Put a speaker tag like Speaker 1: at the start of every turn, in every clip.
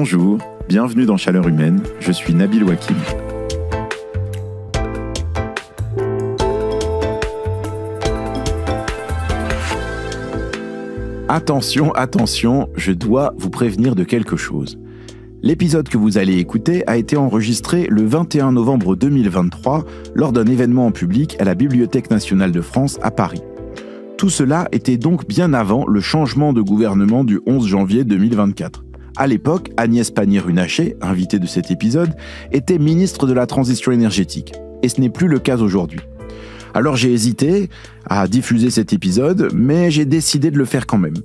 Speaker 1: Bonjour, bienvenue dans Chaleur Humaine, je suis Nabil Wakim. Attention, attention, je dois vous prévenir de quelque chose. L'épisode que vous allez écouter a été enregistré le 21 novembre 2023 lors d'un événement en public à la Bibliothèque nationale de France à Paris. Tout cela était donc bien avant le changement de gouvernement du 11 janvier 2024. À l'époque, Agnès Pannier-Runacher, invitée de cet épisode, était ministre de la Transition énergétique. Et ce n'est plus le cas aujourd'hui. Alors j'ai hésité à diffuser cet épisode, mais j'ai décidé de le faire quand même.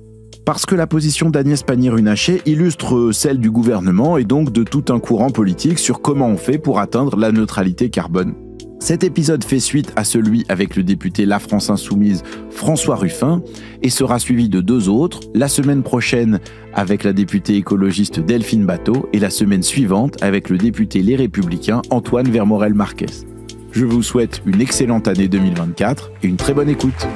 Speaker 1: Parce que la position d'Agnès Pannier-Runacher illustre celle du gouvernement et donc de tout un courant politique sur comment on fait pour atteindre la neutralité carbone. Cet épisode fait suite à celui avec le député La France Insoumise François Ruffin et sera suivi de deux autres, la semaine prochaine avec la députée écologiste Delphine Batho et la semaine suivante avec le député Les Républicains Antoine Vermorel-Marquez. Je vous souhaite une excellente année 2024 et une très bonne écoute.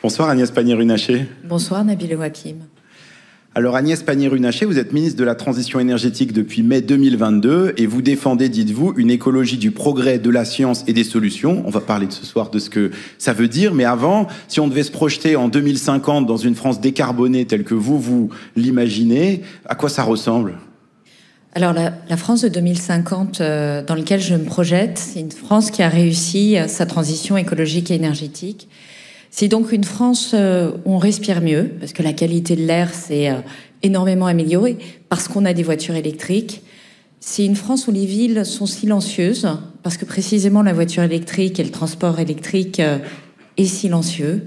Speaker 1: Bonsoir Agnès Pannier-Runacher.
Speaker 2: Bonsoir Nabil Wakim.
Speaker 1: Alors Agnès Pannier-Runacher, vous êtes ministre de la Transition énergétique depuis mai 2022 et vous défendez, dites-vous, une écologie du progrès, de la science et des solutions. On va parler ce soir de ce que ça veut dire, mais avant, si on devait se projeter en 2050 dans une France décarbonée telle que vous l'imaginez, à quoi ça ressemble ?
Speaker 2: Alors la France de 2050 dans laquelle je me projette, c'est une France qui a réussi sa transition écologique et énergétique. C'est donc une France où on respire mieux, parce que la qualité de l'air s'est énormément améliorée, parce qu'on a des voitures électriques. C'est une France où les villes sont silencieuses, parce que précisément la voiture électrique et le transport électrique est silencieux.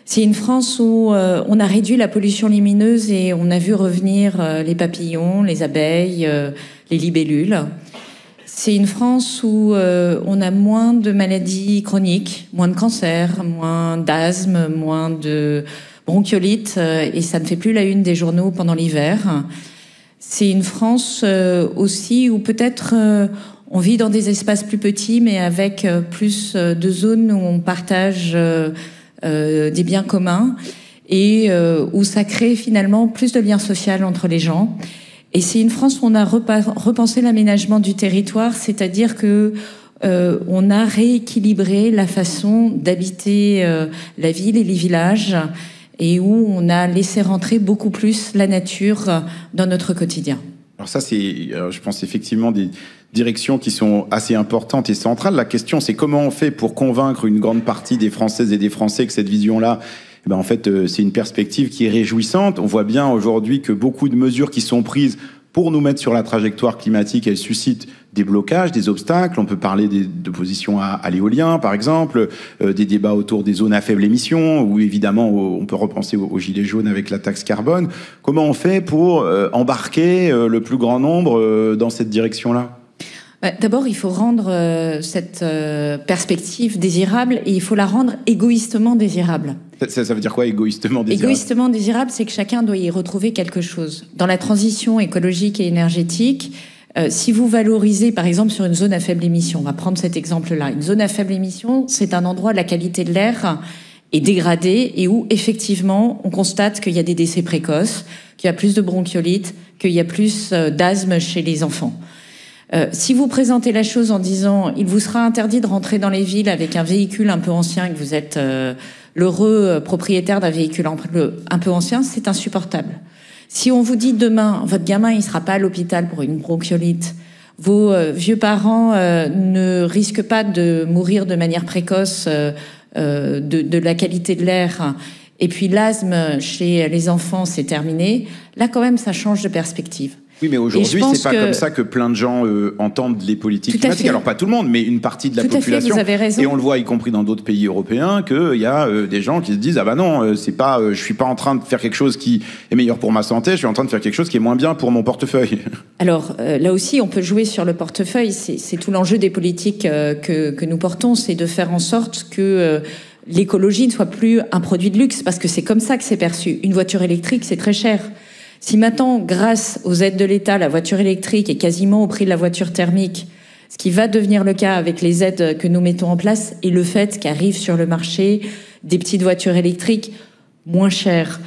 Speaker 2: C'est une France où on a réduit la pollution lumineuse et on a vu revenir les papillons, les abeilles, les libellules. C'est une France où on a moins de maladies chroniques, moins de cancers, moins d'asthme, moins de bronchiolite, et ça ne fait plus la une des journaux pendant l'hiver. C'est une France aussi où peut-être on vit dans des espaces plus petits, mais avec plus de zones où on partage des biens communs et où ça crée finalement plus de liens sociaux entre les gens. Et c'est une France où on a repensé l'aménagement du territoire, c'est-à-dire que on a rééquilibré la façon d'habiter la ville et les villages, et où on a laissé rentrer beaucoup plus la nature dans notre quotidien.
Speaker 1: Alors ça, c'est, je pense, effectivement des directions qui sont assez importantes et centrales. La question, c'est comment on fait pour convaincre une grande partie des Françaises et des Français que cette vision-là, en fait, c'est une perspective qui est réjouissante. On voit bien aujourd'hui que beaucoup de mesures qui sont prises pour nous mettre sur la trajectoire climatique, elles suscitent des blocages, des obstacles. On peut parler d'opposition à l'éolien, par exemple, des débats autour des zones à faible émission, ou évidemment, on peut repenser aux gilets jaunes avec la taxe carbone. Comment on fait pour embarquer le plus grand nombre dans cette direction-là ?
Speaker 2: D'abord, il faut rendre cette perspective désirable, et il faut la rendre égoïstement désirable.
Speaker 1: Ça veut dire quoi, égoïstement désirable ?
Speaker 2: Égoïstement désirable, c'est que chacun doit y retrouver quelque chose. Dans la transition écologique et énergétique, si vous valorisez, par exemple, sur une zone à faible émission, on va prendre cet exemple-là. Une zone à faible émission, c'est un endroit où la qualité de l'air est dégradée et où, effectivement, on constate qu'il y a des décès précoces, qu'il y a plus de bronchiolite, qu'il y a plus d'asthme chez les enfants. Si vous présentez la chose en disant « il vous sera interdit de rentrer dans les villes avec un véhicule un peu ancien et que vous êtes l'heureux propriétaire d'un véhicule un peu ancien », c'est insupportable. Si on vous dit demain, votre gamin il sera pas à l'hôpital pour une bronchiolite, vos vieux parents ne risquent pas de mourir de manière précoce de la qualité de l'air, et puis l'asthme chez les enfants c'est terminé, là quand même ça change de perspective.
Speaker 1: Oui, mais aujourd'hui, c'est pas comme ça que plein de gens entendent les politiques climatiques. Alors pas tout le monde, mais une partie de la population.
Speaker 2: Vous avez raison.
Speaker 1: Et on le voit, y compris dans d'autres pays européens, qu'il y a des gens qui se disent ah bah non, c'est pas, je suis pas en train de faire quelque chose qui est meilleur pour ma santé, je suis en train de faire quelque chose qui est moins bien pour mon portefeuille.
Speaker 2: Alors là aussi, on peut jouer sur le portefeuille. C'est tout l'enjeu des politiques que nous portons, c'est de faire en sorte que l'écologie ne soit plus un produit de luxe, parce que c'est comme ça que c'est perçu. Une voiture électrique, c'est très cher. Si maintenant, grâce aux aides de l'État, la voiture électrique est quasiment au prix de la voiture thermique, Ce qui va devenir le cas avec les aides que nous mettons en place et le fait qu'arrivent sur le marché des petites voitures électriques moins chères.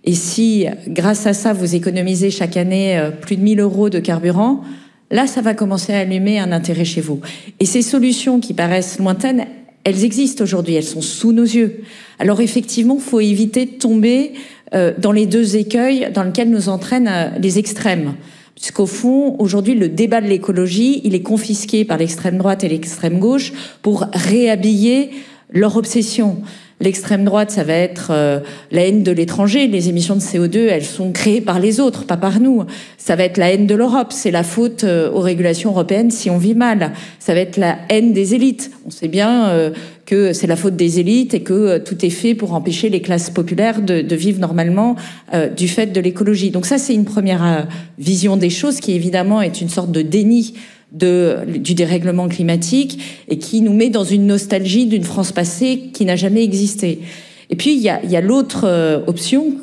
Speaker 2: Et si, grâce à ça, vous économisez chaque année plus de 1 000 € de carburant, là, ça va commencer à allumer un intérêt chez vous. Et ces solutions qui paraissent lointaines, elles existent aujourd'hui, elles sont sous nos yeux. Alors effectivement, il faut éviter de tomber dans les deux écueils dans lesquels nous entraînent les extrêmes. Puisqu'au fond, aujourd'hui, le débat de l'écologie, il est confisqué par l'extrême droite et l'extrême gauche pour réhabiller leur obsession. L'extrême droite, ça va être la haine de l'étranger. Les émissions de CO2, elles sont créées par les autres, pas par nous. Ça va être la haine de l'Europe. C'est la faute aux régulations européennes si on vit mal. Ça va être la haine des élites. On sait bien que c'est la faute des élites et que tout est fait pour empêcher les classes populaires de vivre normalement du fait de l'écologie. Donc ça, c'est une première vision des choses qui, évidemment, est une sorte de déni du dérèglement climatique et qui nous met dans une nostalgie d'une France passée qui n'a jamais existé. Et puis, il y a l'autre option,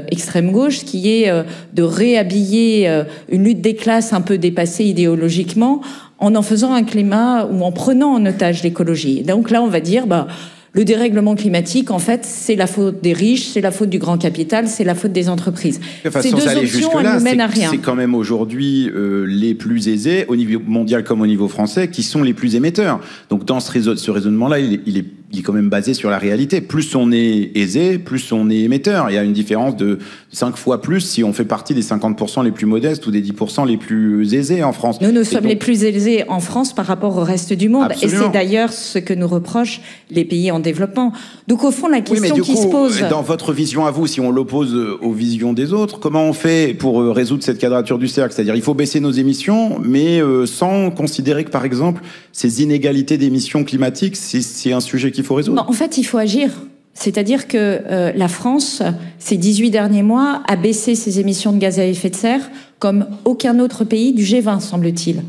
Speaker 2: extrême gauche, qui est de réhabiller une lutte des classes un peu dépassée idéologiquement en faisant un climat ou en prenant en otage l'écologie. Donc là, on va dire, le dérèglement climatique, en fait, c'est la faute des riches, c'est la faute du grand capital, c'est la faute des entreprises.
Speaker 1: Enfin,
Speaker 2: ces deux options, elles nous mènent à rien.
Speaker 1: C'est quand même aujourd'hui les plus aisés, au niveau mondial comme au niveau français, qui sont les plus émetteurs. Donc dans ce raisonnement-là, il est quand même basé sur la réalité. Plus on est aisé, plus on est émetteur. Il y a une différence de 5 fois plus si on fait partie des 50% les plus modestes ou des 10% les plus aisés en France.
Speaker 2: Nous sommes les plus aisés en France par rapport au reste du monde.
Speaker 1: Absolument.
Speaker 2: Et c'est d'ailleurs ce que nous reprochent les pays en développement. Donc au fond, la question qui se pose...
Speaker 1: Dans votre vision à vous, si on l'oppose aux visions des autres, comment on fait pour résoudre cette quadrature du cercle? C'est-à-dire il faut baisser nos émissions, mais sans considérer que, par exemple, ces inégalités d'émissions climatiques, c'est un sujet qu'il faut résoudre.
Speaker 2: En fait, il faut agir. C'est-à-dire que la France, ces 18 derniers mois, a baissé ses émissions de gaz à effet de serre comme aucun autre pays du G20, semble-t-il.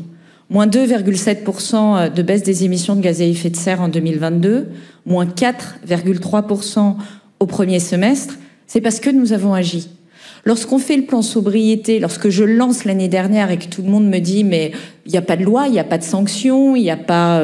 Speaker 2: Moins 2,7% de baisse des émissions de gaz à effet de serre en 2022, moins 4,3% au premier semestre. C'est parce que nous avons agi. Lorsqu'on fait le plan sobriété, lorsque je lance l'année dernière et que tout le monde me dit mais il n'y a pas de loi, il n'y a pas de sanction, il n'y a pas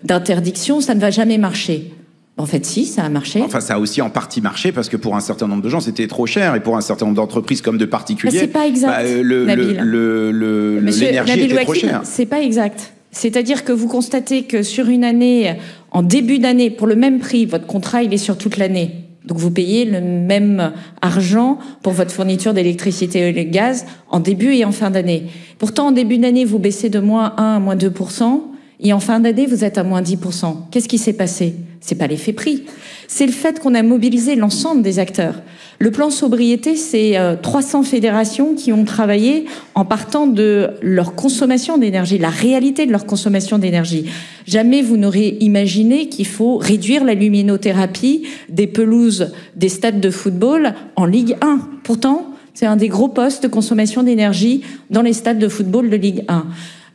Speaker 2: d'interdiction, ça ne va jamais marcher. En fait, si, ça a marché.
Speaker 1: Enfin, ça a aussi en partie marché parce que pour un certain nombre de gens, c'était trop cher et pour un certain nombre d'entreprises comme de particuliers,
Speaker 2: c'est pas exact,
Speaker 1: l'énergie était trop chère.
Speaker 2: C'est pas exact. C'est-à-dire que vous constatez que sur une année, en début d'année, pour le même prix, votre contrat, il est sur toute l'année. Donc vous payez le même argent pour votre fourniture d'électricité et de gaz en début et en fin d'année. Pourtant, en début d'année, vous baissez de moins 1 à moins 2%. Et en fin d'année, vous êtes à moins 10%. Qu'est-ce qui s'est passé? C'est pas l'effet prix. C'est le fait qu'on a mobilisé l'ensemble des acteurs. Le plan sobriété, c'est 300 fédérations qui ont travaillé en partant de leur consommation d'énergie, la réalité de leur consommation d'énergie. Jamais vous n'aurez imaginé qu'il faut réduire la luminothérapie des pelouses des stades de football en Ligue 1. Pourtant, c'est un des gros postes de consommation d'énergie dans les stades de football de Ligue 1.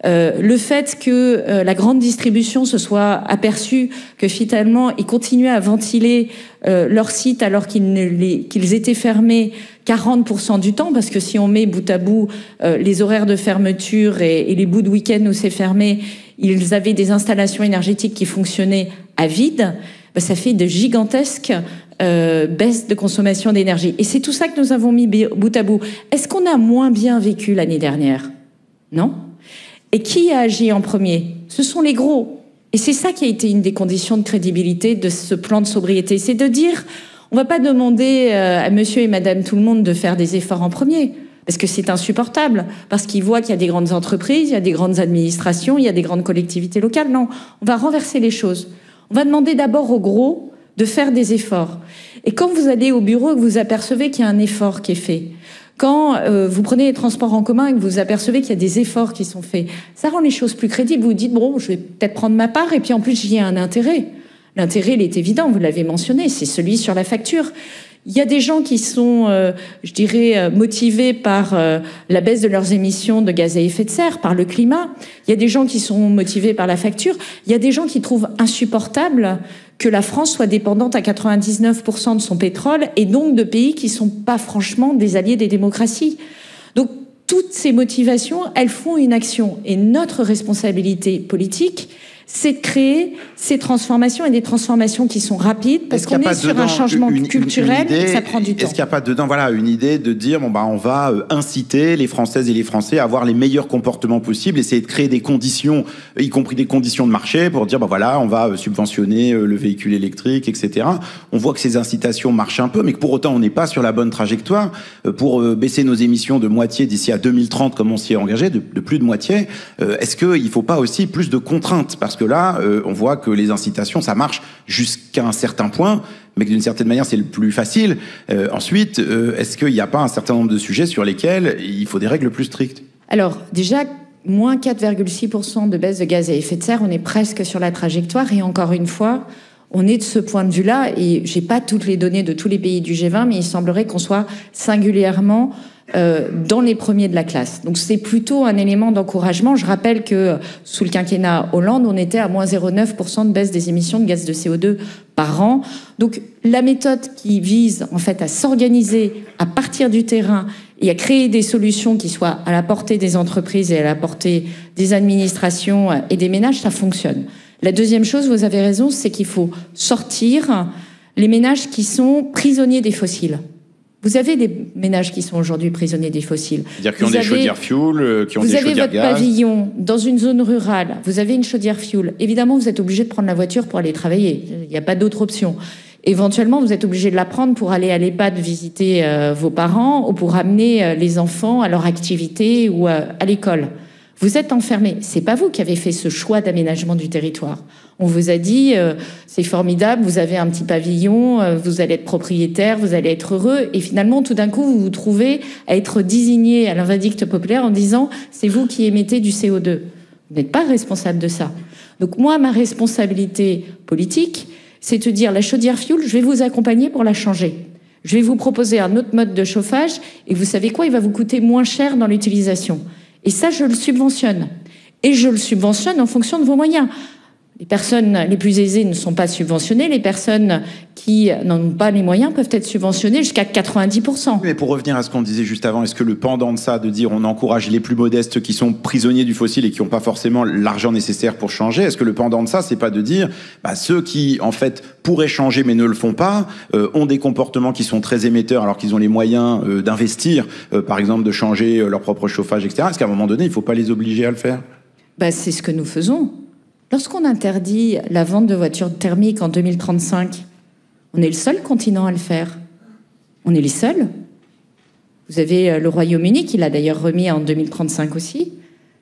Speaker 2: Le fait que la grande distribution se soit aperçue que finalement ils continuaient à ventiler leur site alors qu'ils étaient fermés 40% du temps, parce que si on met bout à bout les horaires de fermeture et les bouts de week-end où c'est fermé, ils avaient des installations énergétiques qui fonctionnaient à vide, ça fait de gigantesques baisses de consommation d'énergie. Et c'est tout ça que nous avons mis bout à bout. Est-ce qu'on a moins bien vécu l'année dernière? Non. Et qui a agi en premier? Ce sont les gros. Et c'est ça qui a été une des conditions de crédibilité de ce plan de sobriété. C'est de dire, on ne va pas demander à monsieur et madame tout le monde de faire des efforts en premier, parce que c'est insupportable, parce qu'ils voient qu'il y a des grandes entreprises, il y a des grandes administrations, il y a des grandes collectivités locales. Non, on va renverser les choses. On va demander d'abord aux gros de faire des efforts. Et quand vous allez au bureau et que vous apercevez qu'il y a un effort qui est fait, quand vous prenez les transports en commun et que vous apercevez qu'il y a des efforts qui sont faits, ça rend les choses plus crédibles. Vous vous dites, bon, je vais peut-être prendre ma part, et puis en plus, j'y ai un intérêt. L'intérêt, il est évident, vous l'avez mentionné, c'est celui sur la facture. Il y a des gens qui sont, je dirais, motivés par la baisse de leurs émissions de gaz à effet de serre, par le climat. Il y a des gens qui sont motivés par la facture. Il y a des gens qui trouvent insupportable que la France soit dépendante à 99% de son pétrole, et donc de pays qui sont pas franchement des alliés des démocraties. Donc, toutes ces motivations, elles font une action. Et notre responsabilité politique, c'est de créer ces transformations et des transformations qui sont rapides parce qu'on est sur un changement culturel et ça prend du temps.
Speaker 1: Est-ce qu'il n'y a pas dedans une idée de dire on va inciter les Françaises et les Français à avoir les meilleurs comportements possibles, essayer de créer des conditions, y compris des conditions de marché pour dire on va subventionner le véhicule électrique, etc. On voit que ces incitations marchent un peu, mais que pour autant on n'est pas sur la bonne trajectoire pour baisser nos émissions de moitié d'ici à 2030 comme on s'y est engagé, de plus de moitié. Est-ce qu'il ne faut pas aussi plus de contraintes? Parce que là, on voit que les incitations, ça marche jusqu'à un certain point, mais que d'une certaine manière, c'est le plus facile. Ensuite, est-ce qu'il n'y a pas un certain nombre de sujets sur lesquels il faut des règles plus strictes?
Speaker 2: Alors, déjà, moins 4,6% de baisse de gaz à effet de serre, on est presque sur la trajectoire. Et encore une fois, on est de ce point de vue-là, et j'ai pas toutes les données de tous les pays du G20, mais il semblerait qu'on soit singulièrement dans les premiers de la classe. Donc c'est plutôt un élément d'encouragement. Je rappelle que sous le quinquennat Hollande, on était à moins 0,9% de baisse des émissions de gaz de CO2 par an. Donc la méthode qui vise en fait à s'organiser à partir du terrain et à créer des solutions qui soient à la portée des entreprises et à la portée des administrations et des ménages, ça fonctionne. La deuxième chose, vous avez raison, c'est qu'il faut sortir les ménages qui sont prisonniers des fossiles. Vous avez des ménages qui sont aujourd'hui prisonniers des fossiles.
Speaker 1: C'est-à-dire qui ont des chaudières fuel, qui ont des chaudières gaz.
Speaker 2: Vous avez votre pavillon dans une zone rurale, vous avez une chaudière fuel. Évidemment, vous êtes obligé de prendre la voiture pour aller travailler. Il n'y a pas d'autre option. Éventuellement, vous êtes obligé de la prendre pour aller à l'EHPAD visiter vos parents ou pour amener les enfants à leur activité ou à l'école. Vous êtes enfermé. C'est pas vous qui avez fait ce choix d'aménagement du territoire. On vous a dit, c'est formidable, vous avez un petit pavillon, vous allez être propriétaire, vous allez être heureux. Et finalement, tout d'un coup, vous vous trouvez à être désigné à l'inverdicte populaire en disant, c'est vous qui émettez du CO2. Vous n'êtes pas responsable de ça. Donc moi, ma responsabilité politique, c'est de dire, la chaudière fuel, je vais vous accompagner pour la changer. Je vais vous proposer un autre mode de chauffage et vous savez quoi, il va vous coûter moins cher dans l'utilisation. Et ça, je le subventionne. Et je le subventionne en fonction de vos moyens. Les personnes les plus aisées ne sont pas subventionnées. Les personnes qui n'en ont pas les moyens peuvent être subventionnées jusqu'à 90%.
Speaker 1: Mais pour revenir à ce qu'on disait juste avant, est-ce que le pendant de ça, de dire on encourage les plus modestes qui sont prisonniers du fossile et qui n'ont pas forcément l'argent nécessaire pour changer, est-ce que le pendant de ça, c'est pas de dire ceux qui, en fait, pourraient changer mais ne le font pas, ont des comportements qui sont très émetteurs alors qu'ils ont les moyens d'investir, par exemple de changer leur propre chauffage, etc. Est-ce qu'à un moment donné, il ne faut pas les obliger à le faire?
Speaker 2: C'est ce que nous faisons. Lorsqu'on interdit la vente de voitures thermiques en 2035, on est le seul continent à le faire. On est les seuls. Vous avez le Royaume-Uni, qui l'a d'ailleurs remis en 2035 aussi.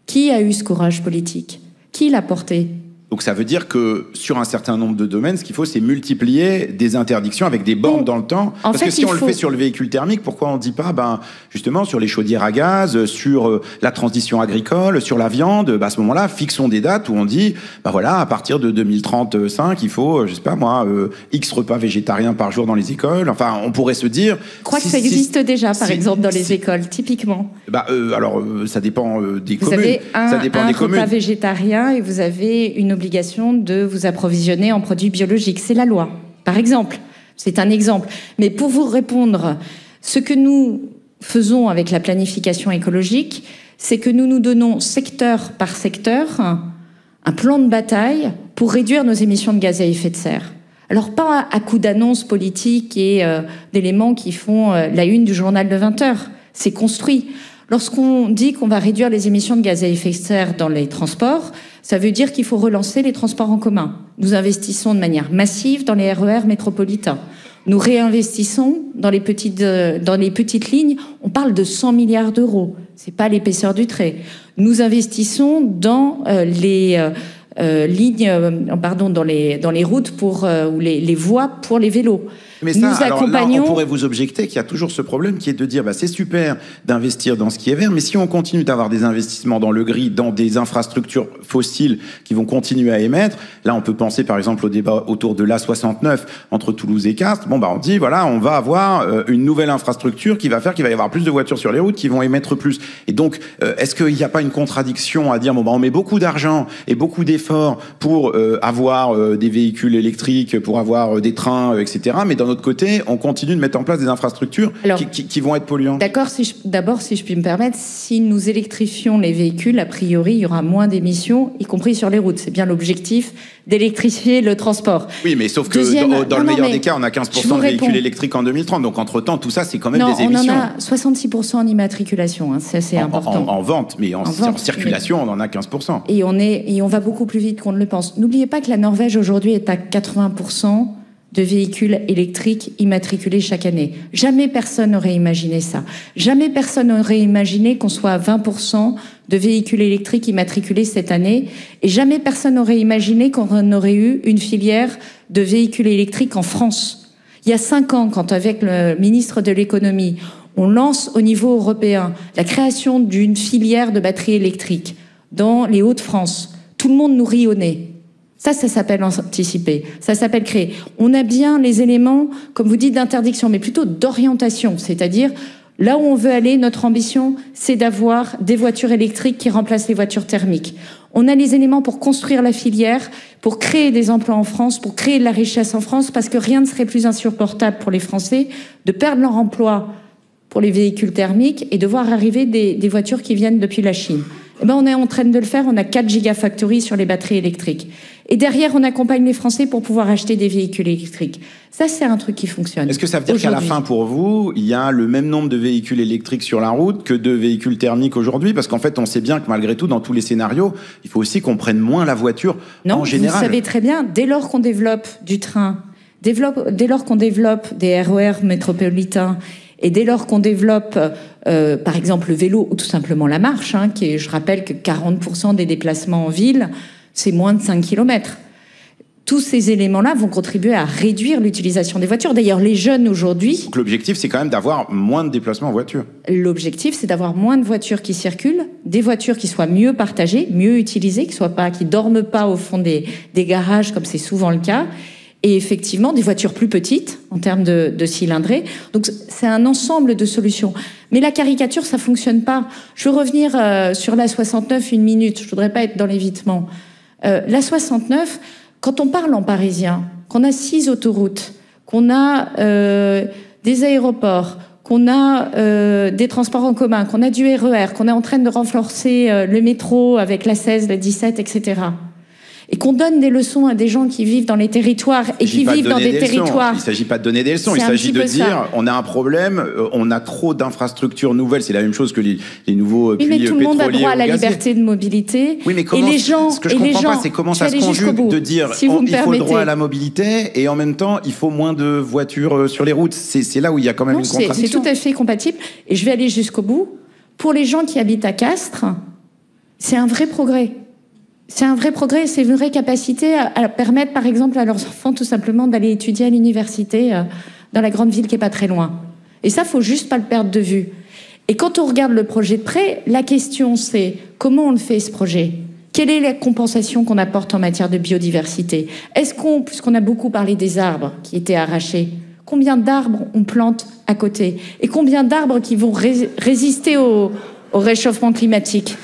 Speaker 2: Qui a eu ce courage politique? Qui l'a porté?
Speaker 1: Donc ça veut dire que sur un certain nombre de domaines, ce qu'il faut, c'est multiplier des interdictions avec des bornes dans le temps. Parce que si on le fait sur le véhicule thermique, pourquoi on ne dit pas, justement, sur les chaudières à gaz, sur la transition agricole, sur la viande, à ce moment-là, fixons des dates où on dit, à partir de 2035, il faut, je sais pas moi, X repas végétariens par jour dans les écoles. Enfin, on pourrait se dire...
Speaker 2: Je crois que ça existe déjà, par exemple, dans les écoles, typiquement.
Speaker 1: Alors, ça dépend des communes.
Speaker 2: Vous avez
Speaker 1: ça dépend des communes.
Speaker 2: Repas végétarien et vous avez une obligation de vous approvisionner en produits biologiques. C'est la loi, par exemple. C'est un exemple. Mais pour vous répondre, ce que nous faisons avec la planification écologique, c'est que nous nous donnons secteur par secteur un plan de bataille pour réduire nos émissions de gaz à effet de serre. Alors pas à coup d'annonces politiques et d'éléments qui font la une du journal de 20 heures. C'est construit. Lorsqu'on dit qu'on va réduire les émissions de gaz à effet de serre dans les transports, ça veut dire qu'il faut relancer les transports en commun. Nous investissons de manière massive dans les RER métropolitains. Nous réinvestissons dans les petites lignes. On parle de 100 milliards d'euros. C'est pas l'épaisseur du trait. Nous investissons dans les routes ou les voies pour les vélos.
Speaker 1: Mais ça, alors là, on pourrait vous objecter qu'il y a toujours ce problème qui est de dire c'est super d'investir dans ce qui est vert, mais si on continue d'avoir des investissements dans le gris, dans des infrastructures fossiles qui vont continuer à émettre, là on peut penser par exemple au débat autour de l'A69 entre Toulouse et Castres, on dit on va avoir une nouvelle infrastructure qui va faire qu'il va y avoir plus de voitures sur les routes qui vont émettre plus. Et donc, est-ce qu'il n'y a pas une contradiction à dire on met beaucoup d'argent et beaucoup d'efforts efforts pour avoir des véhicules électriques, pour avoir des trains, etc. Mais d'un autre côté, on continue de mettre en place des infrastructures qui vont être polluantes.
Speaker 2: D'accord, d'abord, si je puis me permettre, si nous électrifions les véhicules, a priori, il y aura moins d'émissions, y compris sur les routes. C'est bien l'objectif d'électrifier le transport.
Speaker 1: Oui, mais sauf que dans le meilleur des cas, on a 15% de véhicules électriques en 2030. Donc, entre-temps, tout ça, c'est quand même des émissions.
Speaker 2: On en a 66% en immatriculation. Hein, c'est assez important.
Speaker 1: En vente, mais en circulation, on en a 15%.
Speaker 2: Et on va beaucoup plus vite qu'on ne le pense. N'oubliez pas que la Norvège, aujourd'hui, est à 80% de véhicules électriques immatriculés chaque année. Jamais personne n'aurait imaginé ça. Jamais personne n'aurait imaginé qu'on soit à 20% de véhicules électriques immatriculés cette année. Et jamais personne n'aurait imaginé qu'on aurait eu une filière de véhicules électriques en France. Il y a 5 ans, quand avec le ministre de l'économie, on lance au niveau européen la création d'une filière de batteries électriques dans les Hauts-de-France, tout le monde nous rit au nez. Ça s'appelle anticiper, ça s'appelle créer. On a bien les éléments, comme vous dites, d'interdiction, mais plutôt d'orientation, c'est-à-dire là où on veut aller, notre ambition, c'est d'avoir des voitures électriques qui remplacent les voitures thermiques. On a les éléments pour construire la filière, pour créer des emplois en France, pour créer de la richesse en France, parce que rien ne serait plus insupportable pour les Français de perdre leur emploi pour les véhicules thermiques et de voir arriver des voitures qui viennent depuis la Chine. Eh ben, on est en train de le faire, on a 4 gigafactories sur les batteries électriques. Et derrière, on accompagne les Français pour pouvoir acheter des véhicules électriques. Ça, c'est un truc qui fonctionne.
Speaker 1: Est-ce que ça veut dire qu'à la fin, pour vous, il y a le même nombre de véhicules électriques sur la route que de véhicules thermiques aujourd'hui? Parce qu'en fait, on sait bien que malgré tout, dans tous les scénarios, il faut aussi qu'on prenne moins la voiture en général.
Speaker 2: Vous savez très bien, dès lors qu'on développe du train, dès lors qu'on développe des RER métropolitains, et dès lors qu'on développe, par exemple, le vélo ou tout simplement la marche, qui est, je rappelle que 40% des déplacements en ville, c'est moins de 5 km. Tous ces éléments-là vont contribuer à réduire l'utilisation des voitures. D'ailleurs, les jeunes aujourd'hui...
Speaker 1: Donc l'objectif, c'est quand même d'avoir moins de déplacements en voiture.
Speaker 2: L'objectif, c'est d'avoir moins de voitures qui circulent, des voitures qui soient mieux partagées, mieux utilisées, qui dorment pas au fond des garages, comme c'est souvent le cas, et effectivement des voitures plus petites en termes de cylindrée. Donc c'est un ensemble de solutions. Mais la caricature, ça fonctionne pas. Je veux revenir sur la 69 une minute. Je voudrais pas être dans l'évitement. La 69, quand on parle en parisien, qu'on a 6 autoroutes, qu'on a des aéroports, qu'on a des transports en commun, qu'on a du RER, qu'on est en train de renforcer le métro avec la 16, la 17, etc., et qu'on donne des leçons à des gens qui vivent dans les territoires et qui vivent dans des territoires.
Speaker 1: Il ne s'agit pas de donner des leçons, il s'agit de dire on a un problème, on a trop d'infrastructures nouvelles. C'est la même chose que les nouveaux puits pétroliers.
Speaker 2: Mais tout le monde a droit à la liberté de mobilité.
Speaker 1: Oui, mais comment, ce que je ne comprends pas, c'est comment ça se conjugue de dire il faut le droit à la mobilité et en même temps il faut moins de voitures sur les routes. C'est là où il y a quand même une contradiction.
Speaker 2: C'est tout à fait compatible. Et je vais aller jusqu'au bout. Pour les gens qui habitent à Castres, c'est un vrai progrès. C'est un vrai progrès, c'est une vraie capacité à permettre, par exemple, à leurs enfants, tout simplement, d'aller étudier à l'université dans la grande ville qui est pas très loin. Et ça, faut juste pas le perdre de vue. Et quand on regarde le projet de près, la question, c'est comment on le fait, ce projet? Quelle est la compensation qu'on apporte en matière de biodiversité? Puisqu'on a beaucoup parlé des arbres qui étaient arrachés, combien d'arbres on plante à côté? Et combien d'arbres qui vont résister au réchauffement climatique?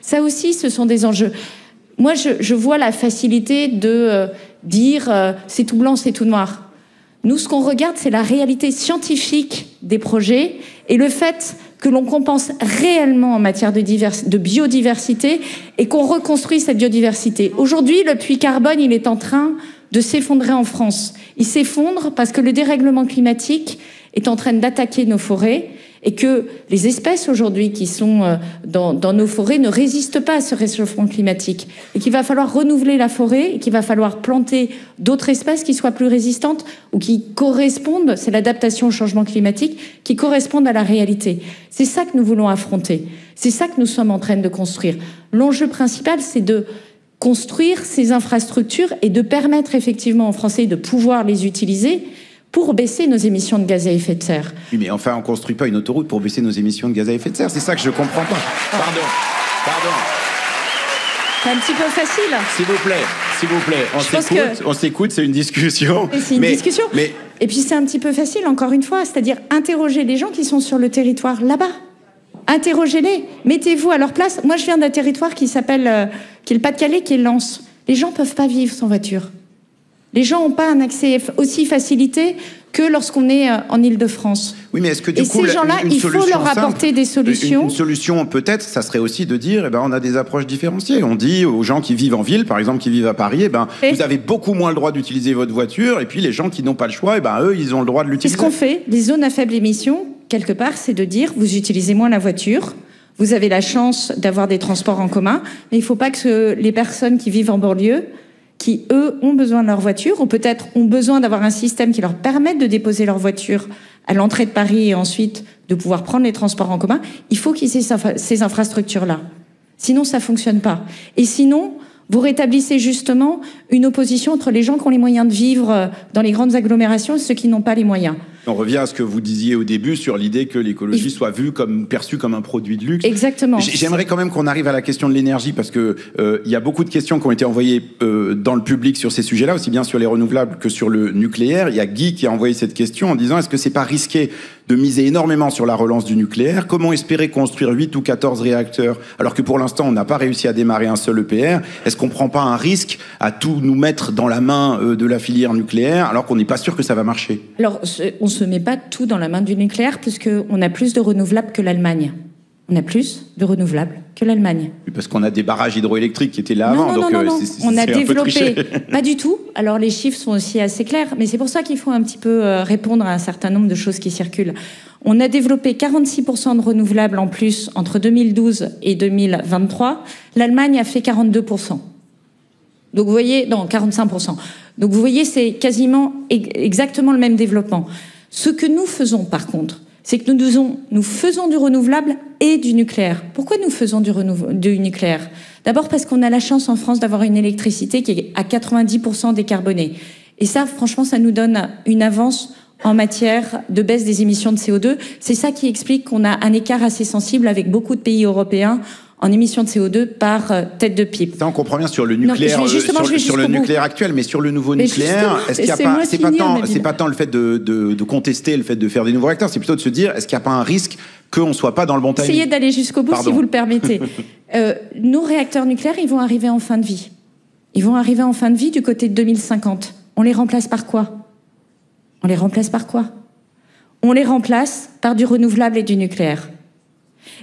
Speaker 2: Ça aussi, ce sont des enjeux. Moi, je vois la facilité de dire c'est tout blanc, c'est tout noir. Nous, ce qu'on regarde, c'est la réalité scientifique des projets et le fait que l'on compense réellement en matière de biodiversité et qu'on reconstruit cette biodiversité. Aujourd'hui, le puits carbone, il est en train de s'effondrer en France. Il s'effondre parce que le dérèglement climatique est en train d'attaquer nos forêts et que les espèces aujourd'hui qui sont dans nos forêts ne résistent pas à ce réchauffement climatique et qu'il va falloir renouveler la forêt et qu'il va falloir planter d'autres espèces qui soient plus résistantes ou qui correspondent, c'est l'adaptation au changement climatique, qui correspondent à la réalité. C'est ça que nous voulons affronter. C'est ça que nous sommes en train de construire. L'enjeu principal, c'est de construire ces infrastructures et de permettre effectivement aux Français de pouvoir les utiliser pour baisser nos émissions de gaz à effet de serre.
Speaker 1: Oui, mais enfin, on ne construit pas une autoroute pour baisser nos émissions de gaz à effet de serre. C'est ça que je ne comprends pas. Pardon.
Speaker 2: C'est un petit peu facile.
Speaker 1: S'il vous plaît. On s'écoute, c'est une discussion.
Speaker 2: C'est une discussion. Et puis c'est un petit peu facile, encore une fois, c'est-à-dire interroger les gens qui sont sur le territoire là-bas. Interrogez-les, mettez-vous à leur place. Moi, je viens d'un territoire qui s'appelle, qui est le Pas-de-Calais, qui est Lens. Les gens peuvent pas vivre sans voiture. Les gens n'ont pas un accès aussi facilité que lorsqu'on est en Île-de-France.
Speaker 1: Oui, mais est-ce que du coup,
Speaker 2: ces gens-là, il faut leur apporter des solutions.
Speaker 1: Une solution, peut-être, ça serait aussi de dire, on a des approches différenciées. On dit aux gens qui vivent en ville, par exemple, qui vivent à Paris, vous avez beaucoup moins le droit d'utiliser votre voiture, et puis les gens qui n'ont pas le choix, eux, ils ont le droit de l'utiliser.
Speaker 2: C'est ce qu'on fait. Les zones à faible émission, quelque part, c'est de dire, vous utilisez moins la voiture, vous avez la chance d'avoir des transports en commun, mais il ne faut pas que les personnes qui vivent en banlieue, qui, eux, ont besoin de leur voiture, ou peut-être ont besoin d'avoir un système qui leur permette de déposer leur voiture à l'entrée de Paris et ensuite de pouvoir prendre les transports en commun, il faut qu'ils aient ces infrastructures-là. Sinon, ça ne fonctionne pas. Et sinon, vous rétablissez justement une opposition entre les gens qui ont les moyens de vivre dans les grandes agglomérations et ceux qui n'ont pas les moyens.
Speaker 1: On revient à ce que vous disiez au début sur l'idée que l'écologie soit vue perçue comme un produit de luxe.
Speaker 2: Exactement.
Speaker 1: J'aimerais quand même qu'on arrive à la question de l'énergie parce que il y a beaucoup de questions qui ont été envoyées dans le public sur ces sujets-là, aussi bien sur les renouvelables que sur le nucléaire. Il y a Guy qui a envoyé cette question en disant est-ce que c'est pas risqué de miser énormément sur la relance du nucléaire? Comment espérer construire 8 ou 14 réacteurs alors que pour l'instant on n'a pas réussi à démarrer un seul EPR? Est-ce qu'on prend pas un risque à tout nous mettre dans la main de la filière nucléaire alors qu'on n'est pas sûr que ça va marcher?
Speaker 2: Alors, on se met pas tout dans la main du nucléaire puisqu'on a plus de renouvelables que l'Allemagne. On a plus de renouvelables que l'Allemagne.
Speaker 1: Oui, parce qu'on a des barrages hydroélectriques qui étaient là avant,
Speaker 2: non. On a développé... Pas du tout. Alors les chiffres sont aussi assez clairs, mais c'est pour ça qu'il faut un petit peu répondre à un certain nombre de choses qui circulent. On a développé 46% de renouvelables en plus entre 2012 et 2023. L'Allemagne a fait 42%. Donc vous voyez... Non, 45%. Donc vous voyez, c'est quasiment exactement le même développement. Ce que nous faisons, par contre, c'est que nous faisons du renouvelable et du nucléaire. Pourquoi nous faisons du nucléaire? D'abord parce qu'on a la chance en France d'avoir une électricité qui est à 90% décarbonée. Et ça, franchement, ça nous donne une avance en matière de baisse des émissions de CO2. C'est ça qui explique qu'on a un écart assez sensible avec beaucoup de pays européens en émissions de CO2 par tête de pipe.
Speaker 1: Ça, on comprend bien sur le nucléaire, sur le nucléaire actuel, mais sur le nouveau nucléaire, est-ce qu'il y a pas, c'est pas tant le fait de contester le fait de faire des nouveaux réacteurs, c'est plutôt de se dire, est-ce qu'il n'y a pas un risque qu'on ne soit pas dans le bon timing?
Speaker 2: Essayez d'aller jusqu'au bout, si vous le permettez. Nos réacteurs nucléaires, ils vont arriver en fin de vie. Ils vont arriver en fin de vie du côté de 2050. On les remplace par quoi? On les remplace par quoi? On les remplace par du renouvelable et du nucléaire.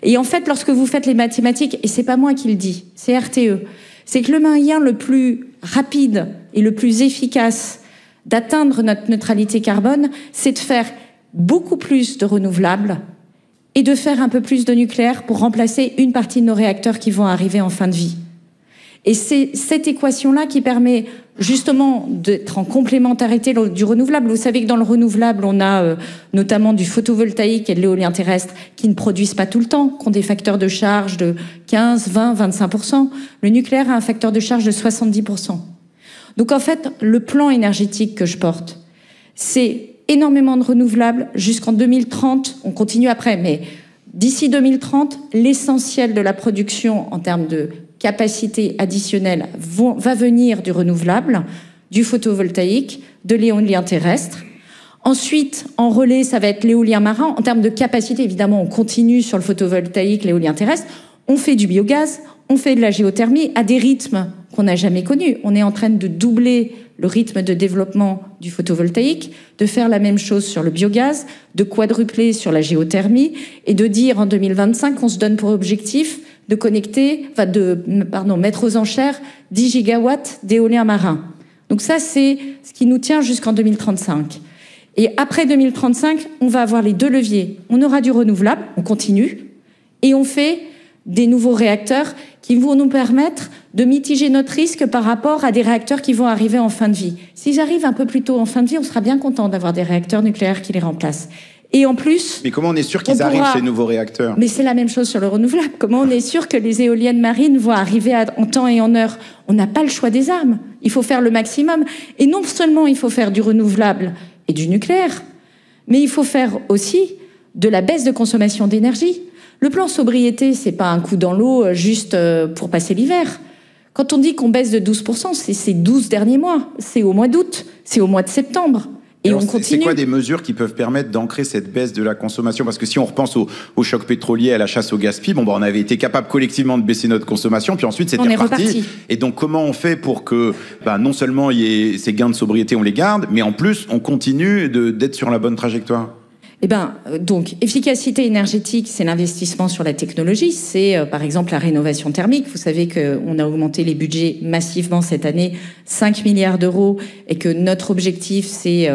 Speaker 2: Et en fait, lorsque vous faites les mathématiques, et c'est pas moi qui le dis, c'est RTE, c'est que le moyen le plus rapide et le plus efficace d'atteindre notre neutralité carbone, c'est de faire beaucoup plus de renouvelables et de faire un peu plus de nucléaire pour remplacer une partie de nos réacteurs qui vont arriver en fin de vie. Et c'est cette équation-là qui permet justement d'être en complémentarité du renouvelable. Vous savez que dans le renouvelable, on a notamment du photovoltaïque et de l'éolien terrestre qui ne produisent pas tout le temps, qui ont des facteurs de charge de 15, 20, 25%. Le nucléaire a un facteur de charge de 70%. Donc en fait, le plan énergétique que je porte, c'est énormément de renouvelables jusqu'en 2030. On continue après, mais d'ici 2030, l'essentiel de la production en termes de capacité additionnelle va venir du renouvelable, du photovoltaïque, de l'éolien terrestre. Ensuite, en relais, ça va être l'éolien marin. En termes de capacité, évidemment, on continue sur le photovoltaïque, l'éolien terrestre. On fait du biogaz, on fait de la géothermie à des rythmes qu'on n'a jamais connus. On est en train de doubler le rythme de développement du photovoltaïque, de faire la même chose sur le biogaz, de quadrupler sur la géothermie et de dire en 2025 qu'on se donne pour objectif de mettre aux enchères 10 gigawatts d'éolien marin. Donc ça, c'est ce qui nous tient jusqu'en 2035. Et après 2035, on va avoir les deux leviers. On aura du renouvelable, on continue, et on fait des nouveaux réacteurs qui vont nous permettre de mitiger notre risque par rapport à des réacteurs qui vont arriver en fin de vie. S'ils arrivent un peu plus tôt en fin de vie, on sera bien content d'avoir des réacteurs nucléaires qui les remplacent. Et en plus...
Speaker 1: Mais comment on est sûr qu'ils arrivent, ces nouveaux réacteurs?
Speaker 2: Mais c'est la même chose sur le renouvelable. Comment on est sûr que les éoliennes marines vont arriver en temps et en heure? On n'a pas le choix des armes. Il faut faire le maximum. Et non seulement il faut faire du renouvelable et du nucléaire, mais il faut faire aussi de la baisse de consommation d'énergie. Le plan sobriété, c'est pas un coup dans l'eau juste pour passer l'hiver. Quand on dit qu'on baisse de 12%, c'est ces 12 derniers mois. C'est au mois d'août, c'est au mois de septembre. Et
Speaker 1: alors,
Speaker 2: on continue.
Speaker 1: C'est quoi des mesures qui peuvent permettre d'ancrer cette baisse de la consommation? Parce que si on repense au choc pétrolier, à la chasse au gaspillage, on avait été capable collectivement de baisser notre consommation, puis ensuite c'était reparti. Et donc comment on fait pour que non seulement il y ait ces gains de sobriété, on les garde, mais en plus on continue d'être sur la bonne trajectoire?
Speaker 2: Donc, efficacité énergétique, c'est l'investissement sur la technologie, c'est par exemple la rénovation thermique. Vous savez qu'on a augmenté les budgets massivement cette année, 5 milliards d'euros, et que notre objectif, c'est...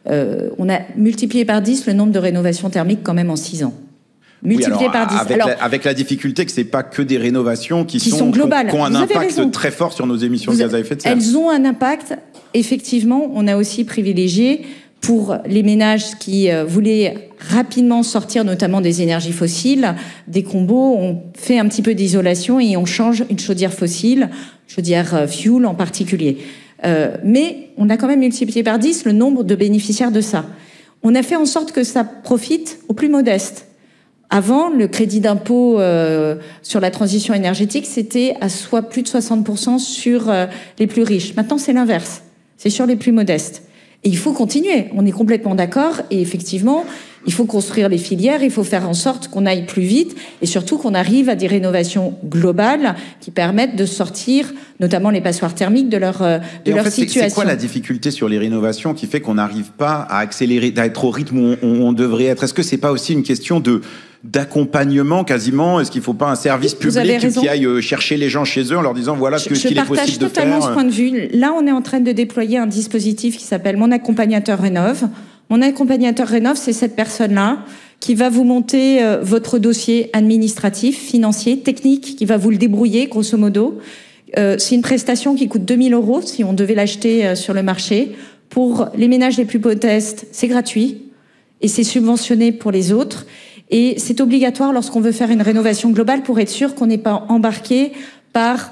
Speaker 2: on a multiplié par 10 le nombre de rénovations thermiques quand même en 6 ans. Multiplié par 10.
Speaker 1: Avec la difficulté que c'est pas que des rénovations qui sont
Speaker 2: globales.
Speaker 1: Qui ont un impact très fort sur nos émissions de gaz à effet de serre.
Speaker 2: Elles ont un impact. Effectivement, on a aussi privilégié pour les ménages qui voulaient rapidement sortir notamment des énergies fossiles, des combos, on fait un petit peu d'isolation et on change une chaudière fossile, chaudière fuel en particulier. Mais on a quand même multiplié par 10 le nombre de bénéficiaires de ça. On a fait en sorte que ça profite aux plus modestes. Avant, le crédit d'impôt sur la transition énergétique, c'était à soit plus de 60% sur les plus riches. Maintenant, c'est l'inverse. C'est sur les plus modestes. Et il faut continuer, on est complètement d'accord, et effectivement, il faut construire les filières, il faut faire en sorte qu'on aille plus vite, et surtout qu'on arrive à des rénovations globales qui permettent de sortir, notamment les passoires thermiques, de leur situation.
Speaker 1: C'est quoi la difficulté sur les rénovations qui fait qu'on n'arrive pas à accélérer, à être au rythme où on devrait être? Est-ce que c'est pas aussi une question d'accompagnement quasiment? Est-ce qu'il ne faut pas un service public qui aille chercher les gens chez eux en leur disant voilà ce qu'il est possible de faire?
Speaker 2: Je partage totalement ce point de vue. Là, on est en train de déployer un dispositif qui s'appelle Mon accompagnateur rénove. Mon accompagnateur rénove, c'est cette personne-là qui va vous monter votre dossier administratif, financier, technique, qui va vous le débrouiller, grosso modo. C'est une prestation qui coûte 2 000 € si on devait l'acheter sur le marché. Pour les ménages les plus modestes, c'est gratuit et c'est subventionné pour les autres. Et c'est obligatoire lorsqu'on veut faire une rénovation globale pour être sûr qu'on n'est pas embarqué par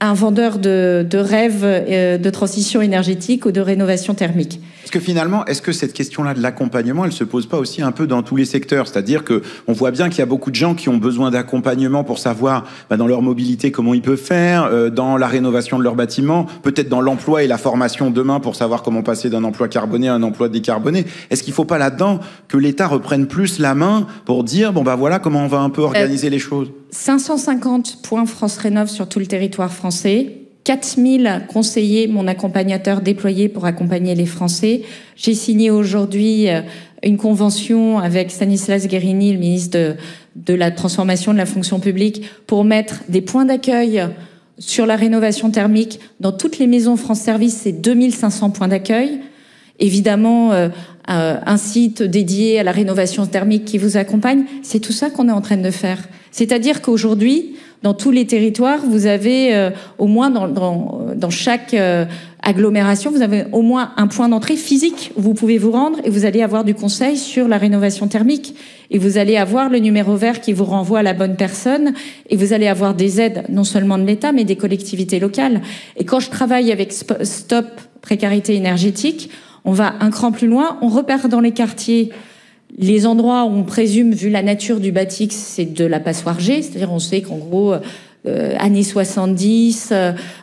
Speaker 2: un vendeur de rêves de transition énergétique ou de rénovation thermique.
Speaker 1: Parce que finalement, est-ce que cette question-là de l'accompagnement, elle se pose pas aussi un peu dans tous les secteurs? C'est-à-dire que on voit bien qu'il y a beaucoup de gens qui ont besoin d'accompagnement pour savoir dans leur mobilité comment ils peuvent faire, dans la rénovation de leur bâtiment, peut-être dans l'emploi et la formation demain pour savoir comment passer d'un emploi carboné à un emploi décarboné. Est-ce qu'il faut pas là-dedans que l'État reprenne plus la main pour dire voilà comment on va un peu organiser les choses?
Speaker 2: 550 points France Rénov sur tout le territoire français. 4000 conseillers, mon accompagnateur déployé pour accompagner les Français. J'ai signé aujourd'hui une convention avec Stanislas Guerini, le ministre de la Transformation de la fonction publique, pour mettre des points d'accueil sur la rénovation thermique dans toutes les maisons France Service. C'est 2500 points d'accueil. Évidemment, un site dédié à la rénovation thermique qui vous accompagne. C'est tout ça qu'on est en train de faire. C'est-à-dire qu'aujourd'hui, dans tous les territoires, vous avez au moins dans chaque agglomération, vous avez au moins un point d'entrée physique où vous pouvez vous rendre et vous allez avoir du conseil sur la rénovation thermique. Et vous allez avoir le numéro vert qui vous renvoie à la bonne personne et vous allez avoir des aides non seulement de l'État mais des collectivités locales. Et quand je travaille avec Stop Précarité énergétique, on va un cran plus loin, on repère dans les quartiers les endroits où on présume, vu la nature du bâti, que c'est de la passoire G, c'est-à-dire on sait qu'en gros, années 70,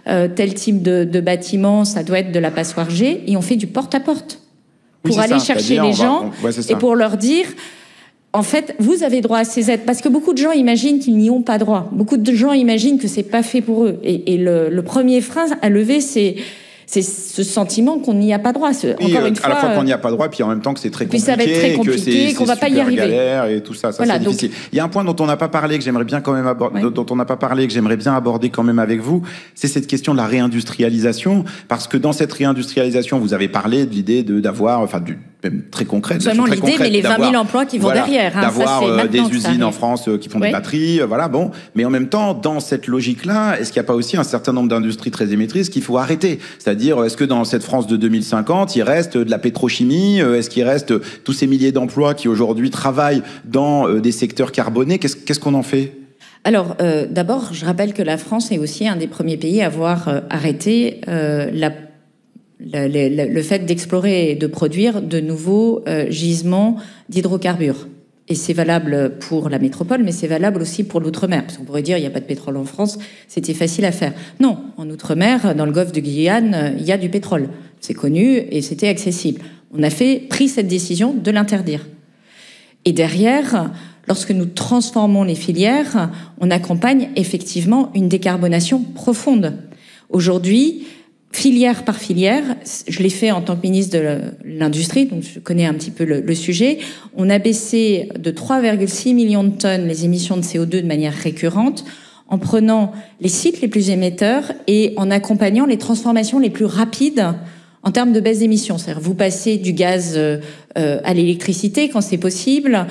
Speaker 2: tel type de bâtiment, ça doit être de la passoire G, et on fait du porte-à-porte pour aller chercher les gens et pour leur dire, en fait, vous avez droit à ces aides. Parce que beaucoup de gens imaginent qu'ils n'y ont pas droit. Beaucoup de gens imaginent que c'est pas fait pour eux. Et le premier frein à lever, c'est ce sentiment qu'on n'y a pas droit. Encore une fois,
Speaker 1: à la fois qu'on n'y a pas droit, puis en même temps que c'est très compliqué,
Speaker 2: ça va être très compliqué, qu'on va pas y arriver.
Speaker 1: Galère et tout ça, voilà, c'est difficile. Il y a un point dont on n'a pas parlé que j'aimerais bien quand même aborder, dont on n'a pas parlé que j'aimerais bien aborder quand même avec vous, c'est cette question de la réindustrialisation, parce que dans cette réindustrialisation, vous avez parlé de l'idée d'avoir, même très concrète,
Speaker 2: seulement l'idée, mais les 20 000 emplois qui vont derrière.
Speaker 1: D'avoir des usines en France qui font des batteries, mais en même temps, dans cette logique-là, est-ce qu'il n'y a pas aussi un certain nombre d'industries très émettrices qu'il faut arrêter? C'est-à-dire, est-ce que dans cette France de 2050, il reste de la pétrochimie? Est-ce qu'il reste tous ces milliers d'emplois qui aujourd'hui travaillent dans des secteurs carbonés? Qu'est-ce qu'on en fait?
Speaker 2: Alors, d'abord, je rappelle que la France est aussi un des premiers pays à avoir arrêté le fait d'explorer et de produire de nouveaux gisements d'hydrocarbures. Et c'est valable pour la métropole, mais c'est valable aussi pour l'outre-mer. Parce qu'on pourrait dire, il n'y a pas de pétrole en France, c'était facile à faire. Non, en outre-mer, dans le golfe de Guyane, il y a du pétrole. C'est connu et c'était accessible. On a pris cette décision de l'interdire. Et derrière, lorsque nous transformons les filières, on accompagne effectivement une décarbonation profonde. Aujourd'hui, filière par filière, je l'ai fait en tant que ministre de l'Industrie, donc je connais un petit peu le sujet, on a baissé de 3,6 millions de tonnes les émissions de CO2 de manière récurrente en prenant les sites les plus émetteurs et en accompagnant les transformations les plus rapides en termes de baisse d'émissions. C'est-à-dire vous passez du gaz à l'électricité quand c'est possible,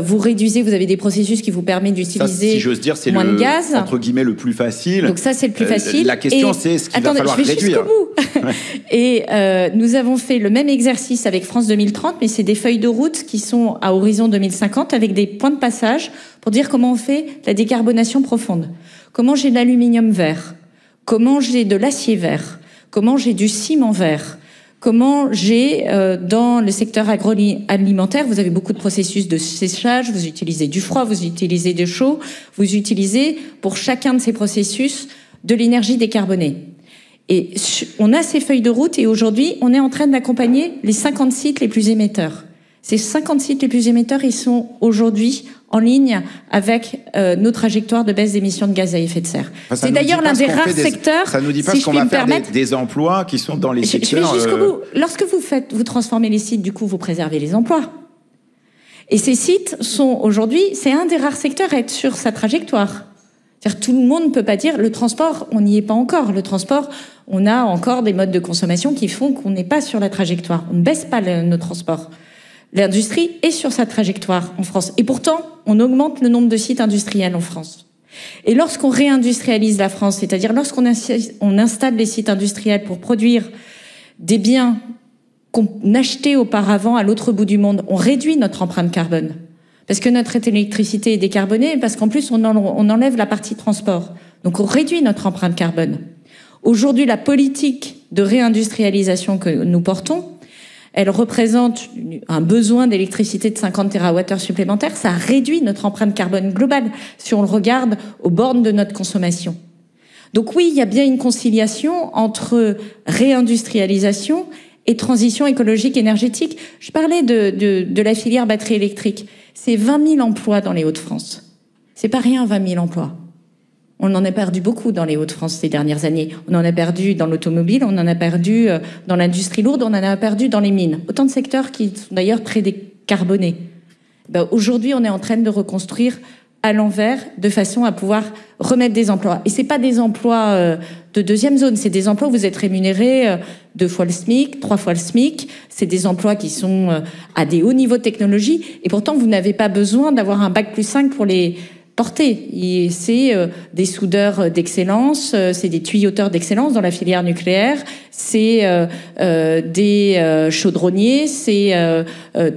Speaker 2: vous réduisez, vous avez des processus qui vous permettent d'utiliser
Speaker 1: si j'ose dire, c'est
Speaker 2: moins de gaz.
Speaker 1: Entre guillemets, le plus facile.
Speaker 2: Donc ça, c'est le plus facile.
Speaker 1: La question, c'est ce qu'il va falloir réduire.
Speaker 2: Et nous avons fait le même exercice avec France 2030, mais c'est des feuilles de route qui sont à horizon 2050 avec des points de passage pour dire comment on fait la décarbonation profonde. Comment j'ai de l'aluminium vert, comment j'ai de l'acier vert, comment j'ai du ciment vert, comment j'ai, dans le secteur agroalimentaire, vous avez beaucoup de processus de séchage, vous utilisez du froid, vous utilisez du chaud, vous utilisez pour chacun de ces processus de l'énergie décarbonée. Et on a ces feuilles de route et aujourd'hui, on est en train d'accompagner les 50 sites les plus émetteurs. Ces 50 sites les plus émetteurs, ils sont aujourd'hui en ligne avec nos trajectoires de baisse d'émissions de gaz à effet de serre.
Speaker 1: Enfin,
Speaker 2: c'est d'ailleurs l'un des rares secteurs...
Speaker 1: Ça nous dit pas
Speaker 2: si
Speaker 1: ce qu'on va faire des emplois qui sont dans les secteurs...
Speaker 2: Je vais jusqu'au bout. Lorsque vous transformez les sites, du coup, vous préservez les emplois. Et ces sites sont aujourd'hui... C'est un des rares secteurs à être sur sa trajectoire. C'est-à-dire tout le monde ne peut pas dire... Le transport, on n'y est pas encore. Le transport, on a encore des modes de consommation qui font qu'on n'est pas sur la trajectoire. On ne baisse pas nos transports. L'industrie est sur sa trajectoire en France. Et pourtant, on augmente le nombre de sites industriels en France. Et lorsqu'on réindustrialise la France, c'est-à-dire lorsqu'on installe des sites industriels pour produire des biens qu'on achetait auparavant à l'autre bout du monde, on réduit notre empreinte carbone. Parce que notre électricité est décarbonée, parce qu'en plus, on enlève la partie transport. Donc on réduit notre empreinte carbone. Aujourd'hui, la politique de réindustrialisation que nous portons, elle représente un besoin d'électricité de 50 TWh supplémentaires. Ça réduit notre empreinte carbone globale si on le regarde aux bornes de notre consommation. Donc oui, il y a bien une conciliation entre réindustrialisation et transition écologique énergétique. Je parlais de la filière batterie électrique. C'est 20 000 emplois dans les Hauts-de-France. C'est pas rien, 20 000 emplois. On en a perdu beaucoup dans les Hauts-de-France ces dernières années. On en a perdu dans l'automobile, on en a perdu dans l'industrie lourde, on en a perdu dans les mines. Autant de secteurs qui sont d'ailleurs très décarbonés. Aujourd'hui, on est en train de reconstruire à l'envers de façon à pouvoir remettre des emplois. Et c'est pas des emplois de deuxième zone, c'est des emplois où vous êtes rémunérés 2 fois le SMIC, 3 fois le SMIC. C'est des emplois qui sont à des hauts niveaux de technologie. Et pourtant, vous n'avez pas besoin d'avoir un bac+5 pour les porter. Et c'est des soudeurs d'excellence, c'est des tuyauteurs d'excellence dans la filière nucléaire, c'est des chaudronniers, c'est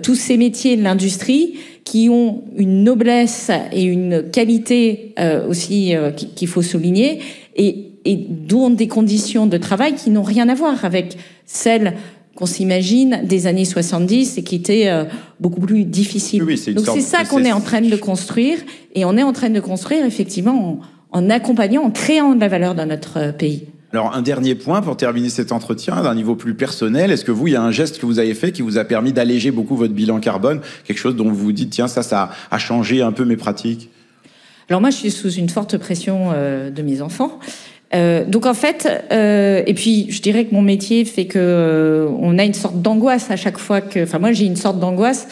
Speaker 2: tous ces métiers de l'industrie qui ont une noblesse et une qualité aussi qu'il faut souligner et dont des conditions de travail qui n'ont rien à voir avec celles qu'on s'imagine des années 70 et qui étaient beaucoup plus difficiles.
Speaker 1: Oui,
Speaker 2: donc c'est ça qu'on est en train de construire, et on est en train de construire effectivement en accompagnant, en créant de la valeur dans notre pays.
Speaker 1: Alors un dernier point pour terminer cet entretien, d'un niveau plus personnel, est-ce que vous, il y a un geste que vous avez fait qui vous a permis d'alléger beaucoup votre bilan carbone, quelque chose dont vous vous dites, tiens, ça a changé un peu mes pratiques?
Speaker 2: Alors moi, je suis sous une forte pression de mes enfants. Donc en fait, et puis je dirais que mon métier fait que on a une sorte d'angoisse à chaque fois que, enfin moi j'ai une sorte d'angoisse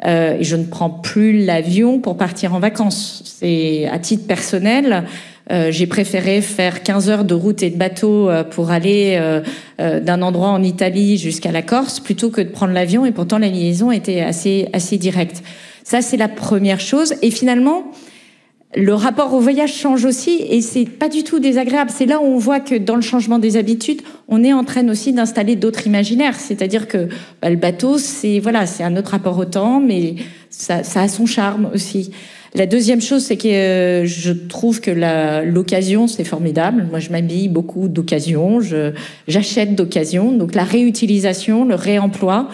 Speaker 2: et je ne prends plus l'avion pour partir en vacances. C'est à titre personnel, j'ai préféré faire 15 heures de route et de bateau pour aller d'un endroit en Italie jusqu'à la Corse plutôt que de prendre l'avion, et pourtant la liaison était assez directe. Ça c'est la première chose, et finalement le rapport au voyage change aussi, et c'est pas du tout désagréable. C'est là où on voit que dans le changement des habitudes, on est en train aussi d'installer d'autres imaginaires. C'est-à-dire que le bateau, c'est un autre rapport au temps, mais ça a son charme aussi. La deuxième chose, c'est que je trouve que l'occasion, c'est formidable. Moi, je m'habille beaucoup d'occasion, j'achète d'occasion. Donc la réutilisation, le réemploi.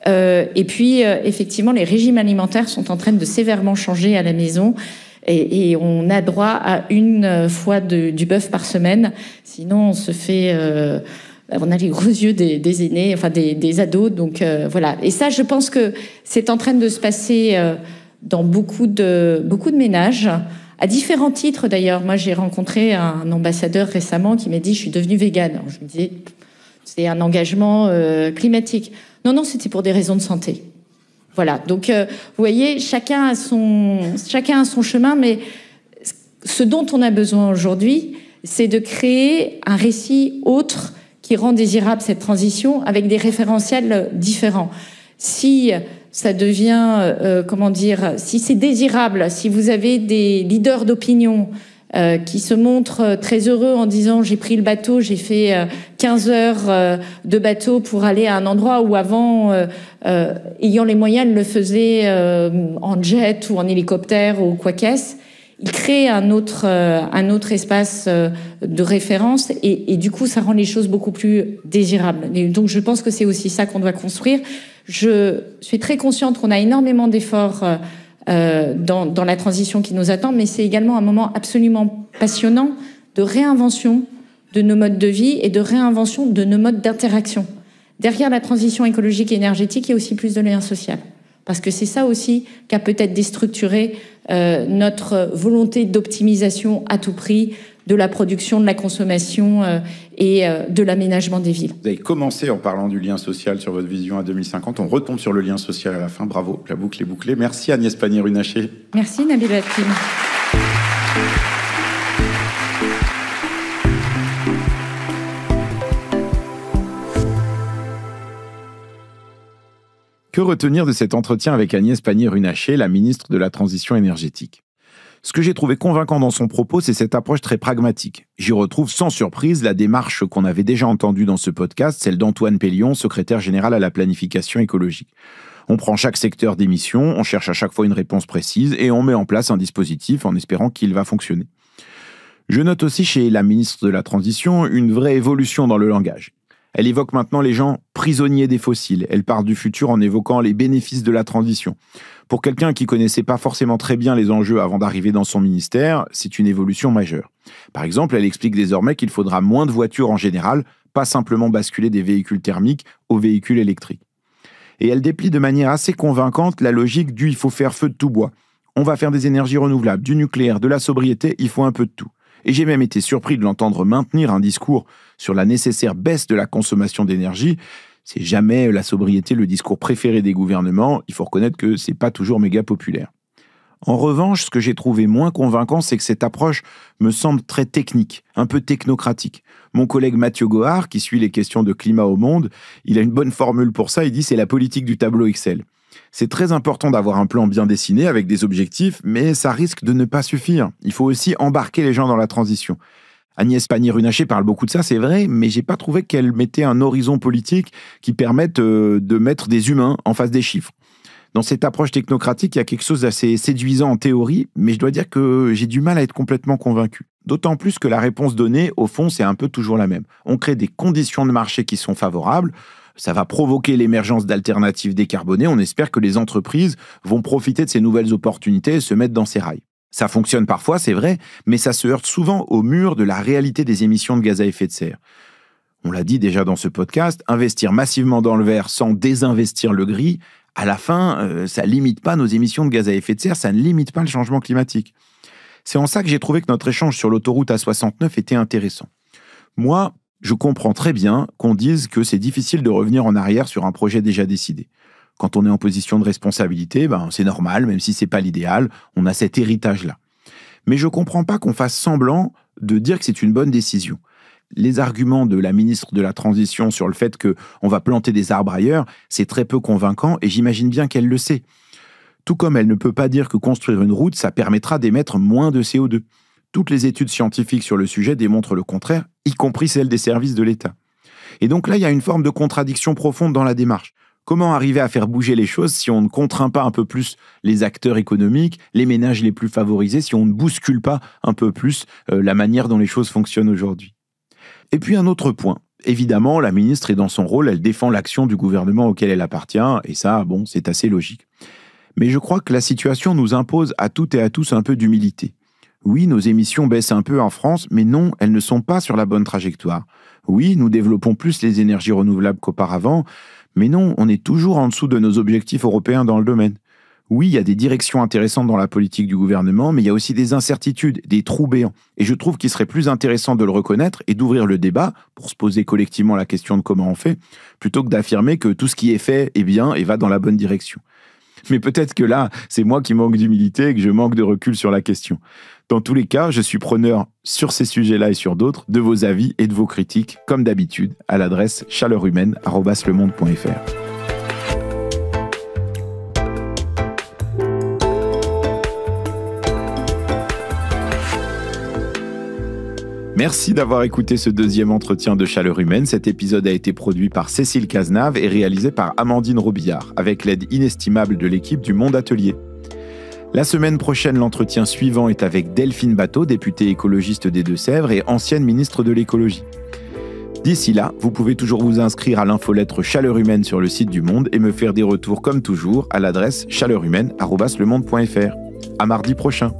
Speaker 2: Et puis, effectivement, les régimes alimentaires sont en train de sévèrement changer à la maison. Et on a droit à une fois du bœuf par semaine. Sinon, on se fait on a les gros yeux des aînés, enfin des ados. Donc voilà. Et ça, je pense que c'est en train de se passer dans beaucoup de ménages, à différents titres d'ailleurs. Moi, j'ai rencontré un ambassadeur récemment qui m'a dit « je suis devenue végane ». Alors, je me disais « c'est un engagement climatique ». Non, c'était pour des raisons de santé. Voilà. Donc, vous voyez, chacun a son chemin, mais ce dont on a besoin aujourd'hui, c'est de créer un récit autre qui rend désirable cette transition avec des référentiels différents. Si ça devient, si c'est désirable, si vous avez des leaders d'opinion qui se montrent très heureux en disant « j'ai pris le bateau, j'ai fait 15 heures de bateau pour aller à un endroit où avant, ayant les moyens, ils le faisaient en jet ou en hélicoptère ou quoi qu'est-ce », il crée un autre espace de référence et du coup, ça rend les choses beaucoup plus désirables. Et donc, je pense que c'est aussi ça qu'on doit construire. Je suis très consciente qu'on a énormément d'efforts dans la transition qui nous attend, mais c'est également un moment absolument passionnant de réinvention de nos modes de vie et de réinvention de nos modes d'interaction. Derrière la transition écologique et énergétique, il y a aussi plus de lien social. Parce que c'est ça aussi qui a peut-être déstructuré notre volonté d'optimisation à tout prix de la production, de la consommation et de l'aménagement des villes.
Speaker 1: Vous avez commencé en parlant du lien social sur votre vision à 2050. On retombe sur le lien social à la fin. Bravo, la boucle est bouclée. Merci Agnès Pannier-Runacher.
Speaker 2: Merci Nabil Hakim.
Speaker 1: Que retenir de cet entretien avec Agnès Pannier-Runacher, la ministre de la Transition énergétique ? Ce que j'ai trouvé convaincant dans son propos, c'est cette approche très pragmatique. J'y retrouve sans surprise la démarche qu'on avait déjà entendue dans ce podcast, celle d'Antoine Pellion, secrétaire général à la planification écologique. On prend chaque secteur d'émission, on cherche à chaque fois une réponse précise et on met en place un dispositif en espérant qu'il va fonctionner. Je note aussi chez la ministre de la Transition une vraie évolution dans le langage. Elle évoque maintenant les gens prisonniers des fossiles. Elle part du futur en évoquant les bénéfices de la transition. Pour quelqu'un qui connaissait pas forcément très bien les enjeux avant d'arriver dans son ministère, c'est une évolution majeure. Par exemple, elle explique désormais qu'il faudra moins de voitures en général, pas simplement basculer des véhicules thermiques aux véhicules électriques. Et elle déplie de manière assez convaincante la logique du « il faut faire feu de tout bois ». On va faire des énergies renouvelables, du nucléaire, de la sobriété, il faut un peu de tout. Et j'ai même été surpris de l'entendre maintenir un discours sur la nécessaire baisse de la consommation d'énergie. C'est jamais la sobriété le discours préféré des gouvernements. Il faut reconnaître que c'est pas toujours méga populaire. En revanche, ce que j'ai trouvé moins convaincant, c'est que cette approche me semble très technique, un peu technocratique. Mon collègue Mathieu Gohard, qui suit les questions de climat au Monde, il a une bonne formule pour ça. Il dit c'est la politique du tableau Excel. C'est très important d'avoir un plan bien dessiné avec des objectifs, mais ça risque de ne pas suffire. Il faut aussi embarquer les gens dans la transition. Agnès Pannier-Runacher parle beaucoup de ça, c'est vrai, mais j'ai pas trouvé qu'elle mettait un horizon politique qui permette de mettre des humains en face des chiffres. Dans cette approche technocratique, il y a quelque chose d'assez séduisant en théorie, mais je dois dire que j'ai du mal à être complètement convaincu. D'autant plus que la réponse donnée, au fond, c'est un peu toujours la même. On crée des conditions de marché qui sont favorables, ça va provoquer l'émergence d'alternatives décarbonées. On espère que les entreprises vont profiter de ces nouvelles opportunités et se mettre dans ces rails. Ça fonctionne parfois, c'est vrai, mais ça se heurte souvent au mur de la réalité des émissions de gaz à effet de serre. On l'a dit déjà dans ce podcast, investir massivement dans le vert sans désinvestir le gris, à la fin, ça ne limite pas nos émissions de gaz à effet de serre, ça ne limite pas le changement climatique. C'est en ça que j'ai trouvé que notre échange sur l'autoroute A69 était intéressant. Moi, je comprends très bien qu'on dise que c'est difficile de revenir en arrière sur un projet déjà décidé. Quand on est en position de responsabilité, c'est normal, même si c'est pas l'idéal, on a cet héritage-là. Mais je comprends pas qu'on fasse semblant de dire que c'est une bonne décision. Les arguments de la ministre de la Transition sur le fait qu'on va planter des arbres ailleurs, c'est très peu convaincant et j'imagine bien qu'elle le sait. Tout comme elle ne peut pas dire que construire une route, ça permettra d'émettre moins de CO2. Toutes les études scientifiques sur le sujet démontrent le contraire, y compris celles des services de l'État. Et donc là, il y a une forme de contradiction profonde dans la démarche. Comment arriver à faire bouger les choses si on ne contraint pas un peu plus les acteurs économiques, les ménages les plus favorisés, si on ne bouscule pas un peu plus la manière dont les choses fonctionnent aujourd'hui ? Et puis un autre point. Évidemment, la ministre est dans son rôle, elle défend l'action du gouvernement auquel elle appartient, et ça, c'est assez logique. Mais je crois que la situation nous impose à toutes et à tous un peu d'humilité. Oui, nos émissions baissent un peu en France, mais non, elles ne sont pas sur la bonne trajectoire. Oui, nous développons plus les énergies renouvelables qu'auparavant, mais non, on est toujours en dessous de nos objectifs européens dans le domaine. Oui, il y a des directions intéressantes dans la politique du gouvernement, mais il y a aussi des incertitudes, des trous béants. Et je trouve qu'il serait plus intéressant de le reconnaître et d'ouvrir le débat pour se poser collectivement la question de comment on fait, plutôt que d'affirmer que tout ce qui est fait est bien et va dans la bonne direction. Mais peut-être que là, c'est moi qui manque d'humilité et que je manque de recul sur la question. Dans tous les cas, je suis preneur sur ces sujets-là et sur d'autres de vos avis et de vos critiques, comme d'habitude, à l'adresse chaleurhumaine@lemonde.fr. Merci d'avoir écouté ce deuxième entretien de Chaleur Humaine. Cet épisode a été produit par Cécile Cazenave et réalisé par Amandine Robillard, avec l'aide inestimable de l'équipe du Monde Atelier. La semaine prochaine, l'entretien suivant est avec Delphine Batteau, députée écologiste des Deux-Sèvres et ancienne ministre de l'écologie. D'ici là, vous pouvez toujours vous inscrire à l'infolettre Chaleur Humaine sur le site du Monde et me faire des retours comme toujours à l'adresse chaleurhumaine@lemonde.fr. À mardi prochain.